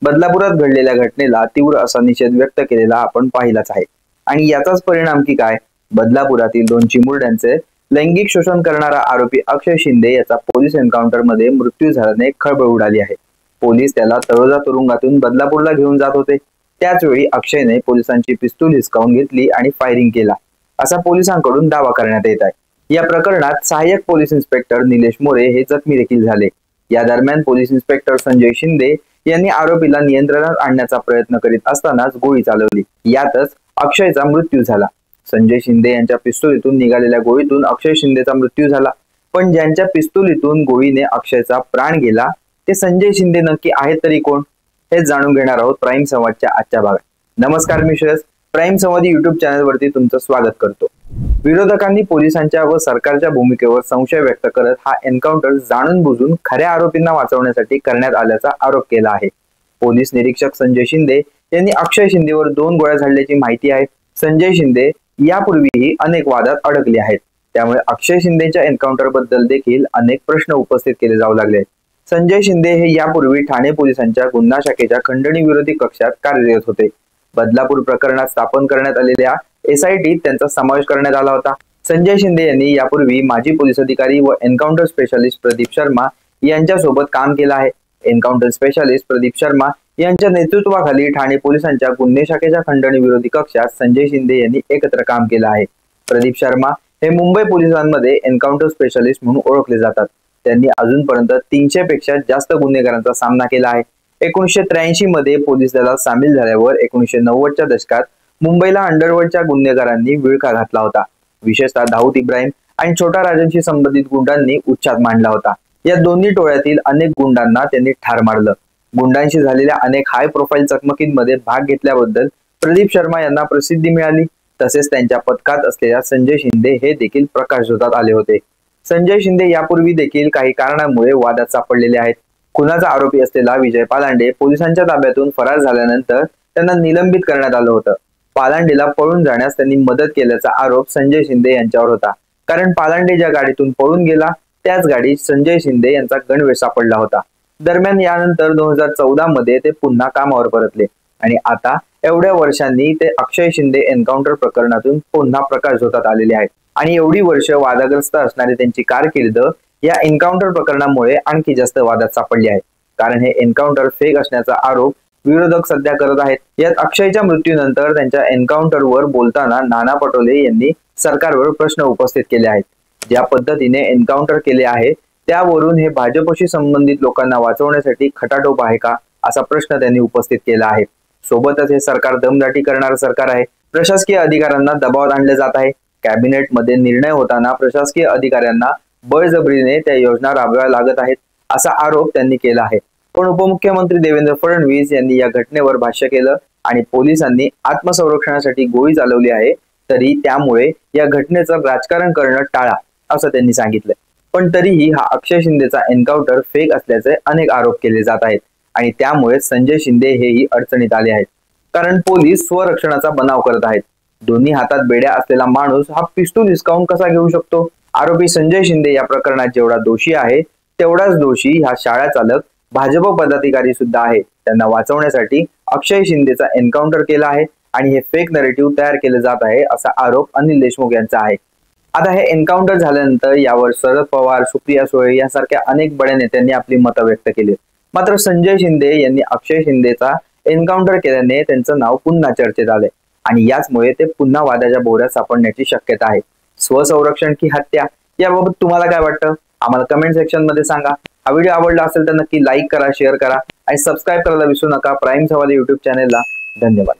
बदलापुरात घडलेल्या घटनेला तीव्र असा निषेध व्यक्त केलेला आपण पाहिलाच आहे। आणि याचाच परिणाम की काय, बदलापुरातील 2 चिमुरड्यांचे लैंगिक शोषण करणारा आरोपी अक्षय शिंदे याचा पोलीस एन्काउंटर मध्ये मृत्यू झाल्याने खळबळ उडाली आहे। पोलीस त्याला तळोजा तुरुंगातून बदलापूरला घेऊन जात होते। त्याच वेळी अक्षयने पोलिसांची पिस्तूल हिसकावून घेतली आणि फायरिंग केला असा पोलिसांकडून दावा करण्यात येत आहे। या प्रकरणात सहाय्यक पोलीस इन्स्पेक्टर निलेश मोरे हे जखमी देखील झाले। या दरम्यान पोलीस इन्स्पेक्टर संजय शिंदे यांनी आरोपीला नियंत्रणात आणण्याचा प्रयत्न करीत असतानाच गोळी चालवली। यातच अक्षयचा मृत्यू झाला। संजय शिंदे यांच्या पिस्तुलीतून निघालेल्या गोळीतून अक्षय शिंदेचा मृत्यू झाला, पण ज्यांच्या पिस्तुलीतून गोळीने अक्षयचा प्राण गेला ते संजय शिंदे नक्की आहेत तरी कोण, हे जाणून घेणार आहोत प्राईम संवादच्या आजच्या भागात। नमस्कार, मी श्रेयस प्राईम संवाद युट्यूब चॅनल वरती तुमचं स्वागत करतो। विरोधकांनी पोलिसांच्या व सरकारच्या भूमिकेवर संशय व्यक्त करत हा एन्काउंटर जाणून बुजून खऱ्या आरोपींना वाचवण्यासाठी करण्यात आल्याचा आरोप केला आहे। पोलीस निरीक्षक संजय शिंदे यांनी अक्षय शिंदेवर 2 गोळ्या झाडल्याची माहिती आहे। संजय शिंदे यापूर्वीही अनेक वादात अडकले आहेत, त्यामुळे अक्षय शिंदेच्या एन्काउंटर बद्दल देखील अनेक प्रश्न उपस्थित केले जाऊ लागले आहेत। संजय शिंदे हे यापूर्वी ठाणे पोलिसांच्या गुन्हा शाखेच्या खंडणी विरोधी कक्षात कार्यरत होते। बदलापूर प्रकरणात स्थापन करण्यात आलेल्या SITत त्यांचा समावेश करण्यात आला होता। संजय शिंदे यांनी यापूर्वी माजी पोलीस अधिकारी व एन्काउंटर स्पेशालिस्ट प्रदीप शर्मा यांच्यासोबत काम केलं आहे। एन्काउंटर स्पेशालिस्ट प्रदीप शर्मा यांच्या नेतृत्वाखाली ठाणे पोलिसांच्या गुन्हे शाखेच्या खंडणी विरोधी कक्षात संजय शिंदे यांनी एकत्र काम केलं आहे। प्रदीप शर्मा हे मुंबई पोलिसांमध्ये एन्काउंटर स्पेशालिस्ट म्हणून ओळखले जातात। त्यांनी अजूनपर्यंत 300 पेक्षा जास्त गुन्हेगारांचा सामना केला आहे। 1983 मध्ये पोलीस दलात सामील झाल्यावर 1990च्या दशकात मुंबईला अंडरवर्ल्डच्या गुन्हेगारांनी विळखा घातला होता। विशेषतः दाऊद इब्राहिम आणि छोटा राजनशी संबंधित गुंडांनी उच्छाद मांडला होता। या दोन्ही टोळ्यातील अनेक गुंडांना त्यांनी ठार मारलं। गुंडांशी झालेल्या अनेक हाय प्रोफाईल चकमकींमध्ये भाग घेतल्याबद्दल प्रदीप शर्मा यांना प्रसिद्धी मिळाली। तसेच त्यांच्या पथकात असलेल्या संजय शिंदे हे देखील प्रकाशझोतात आले होते। संजय शिंदे यापूर्वी देखील काही कारणांमुळे वादात सापडलेले आहेत। खुनाचा आरोपी असलेला विजय पालांडे पोलिसांच्या ताब्यातून फरार झाल्यानंतर त्यांना निलंबित करण्यात आलं होतं। पालांडेला पळून जाण्यास त्यांनी मदत केल्याचा आरोप संजय शिंदे यांच्यावर होता, कारण पालांडे ज्या गाडीतून पळून गेला त्याच गाडीत संजय शिंदे यांचा गणवेश सापडला होता। दरम्यान यानंतर 2014 मध्ये ते पुन्हा कामावर परतले आणि आता एवढ्या वर्षांनी ते अक्षय शिंदे एन्काउंटर प्रकरणातून पुन्हा प्रकाशझोतात आलेले आहेत। आणि एवढी वर्ष वादग्रस्त असणारी त्यांची कारकीर्द या एन्काउंटर प्रकरणामुळे आणखी जास्त वादात सापडली आहे, कारण हे एन्काउंटर फेक असण्याचा आरोप विरोधक सध्या करत आहेत। यात अक्षयच्या मृत्यूनंतर त्यांच्या एन्काउंटरवर बोलताना नाना पटोले यांनी सरकारवर प्रश्न उपस्थित केले आहेत। ज्या पद्धतीने एन्काउंटर केले आहे त्यावरून हे भाजपशी संबंधित लोकांना वाचवण्यासाठी खटाटोप आहे का, असा प्रश्न त्यांनी उपस्थित केला आहे। सोबतच हे सरकार दमदाटी करणारं सरकार आहे। प्रशासकीय अधिकाऱ्यांना दबावात आणले जात आहे। कॅबिनेट मध्ये निर्णय होताना प्रशासकीय अधिकाऱ्यांना बळजबरीने त्या योजना राबवाव्या लागत आहेत, असा आरोप त्यांनी केला आहे। पण उपमुख्यमंत्री देवेंद्र फडणवीस यांनी या घटनेवर भाष्य केलं आणि पोलिसांनी आत्मसंरक्षणासाठी गोळी चालवली आहे, तरी त्यामुळे या घटनेचं राजकारण करणं टाळा असं त्यांनी सांगितलं। पण तरीही हा अक्षय शिंदेचा एन्काउंटर फेक असल्याचे अनेक आरोप केले जात आहेत आणि त्यामुळे संजय शिंदे हेही अडचणीत आले आहेत, कारण पोलीस स्वरक्षणाचा बनाव करत आहेत। दोन्ही हातात बेड्या असलेला माणूस हा पिस्तूल हिसकावून कसा घेऊ शकतो? आरोपी संजय शिंदे या प्रकरणात जेवढा दोषी आहे तेवढाच दोषी हा शाळा चालक भाजप पदाधिकारी सुद्धा आहे। त्यांना वाचवण्यासाठी अक्षय शिंदेचा एन्काउंटर केला आहे आणि हे फेक नरेटिव्ह तयार केले जात आहे, असा आरोप अनिल देशमुख यांचा आहे। आता हे एन्काउंटर झाल्यानंतर यावर शरद पवार, सुप्रिया सुळे यांसारख्या अनेक बड्या नेत्यांनी आपली मतं व्यक्त केली। मात्र संजय शिंदे यांनी अक्षय शिंदेचा एन्काउंटर केल्याने त्यांचं नाव पुन्हा चर्चेत आले आणि याचमुळे ते पुन्हा वादाच्या बोऱ्यात सापडण्याची शक्यता आहे। स्वसंरक्षण की हत्या, याबाबत तुम्हाला काय वाटतं? आम्हाला कमेंट सेक्शन मध्ये सांगा। हा व्हिडिओ आवडला असेल तर नक्की लाईक करा, शेअर करा आणि सबस्क्राईब करायला विसरू नका प्राईम संवाद युट्यूब चॅनेलला। धन्यवाद।